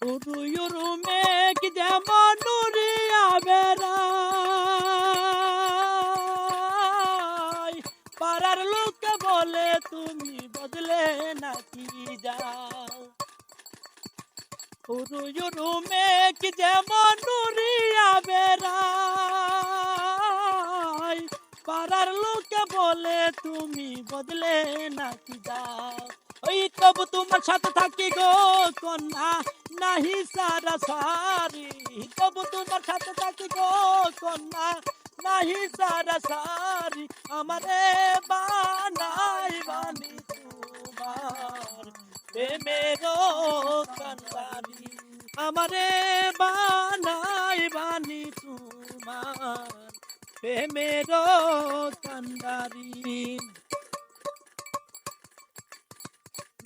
উরু উরু মেঘ যেমন উড়িয়া বেড়ায়, পাড়ার লোকে বলে তুমি বদলে নাকি যাও। উরু উরু মেঘ যেমন উড়িয়া বেড়ায়, পাড়ার লোকে বলে তুমি বদলে নাকি যাও। ওই তবু তোমার সাথে থাকি গো কন্যা, নাহি সারা সারি। তবু তোমার সাথে থাকি গো কন্যা, নাহি সারা সারি। আমারে বানাই বানি তোমার প্রেমেরও কান্ডারি। আমারে বানাই বানি তোমার প্রেমেরও কান্ডারি।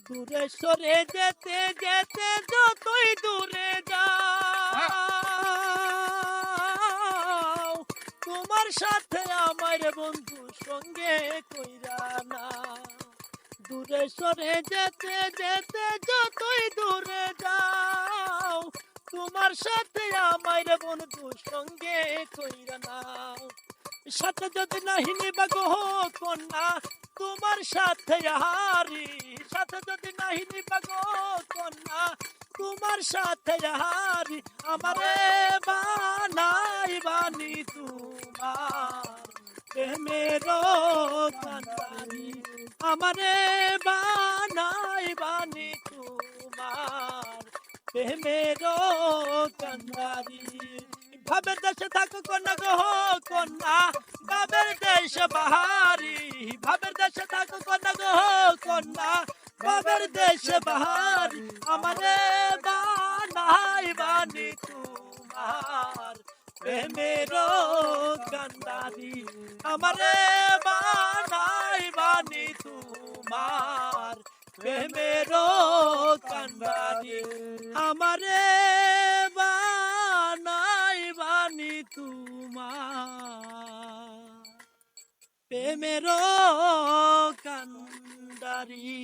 দূরে সরে যেতে যেতে যতই দূরে যাও, তোমার সাথে আমার বন্ধু সঙ্গে কইরা না। দূরে সরে যেতে যেতে যতই দূরে যাও, তোমার সাথে আমার বন্ধু সঙ্গে কইরা নাও। সাথে যদি নাহি নিবা গো কন্যা, তোমার সাথে হারি। সাথে যদি নাহি নিবা গো কন্যা, তোমার সাথে হারি। আমারে বানাই বানি তোমার প্রেমেরও কান্ডারি। আমারে বানাই বানি তোমার প্রেমেরও কান্ডারি। ভাবের দেশে থাকো কন্যা গো কন্যা, ভাবের দেশে বাহারি। ভাবের দেশে থাকো কন্যা গো কন্যা, ভাবের দেশে বাহারি। আমারে বানাই বানি তোমার প্রেমেরও কান্ডারি। আমারে বানাই বানি তোমার প্রেমেরও কান্ডারি। আমারে বানাই বানি তোমার প্রেমেরও কান্ডারি।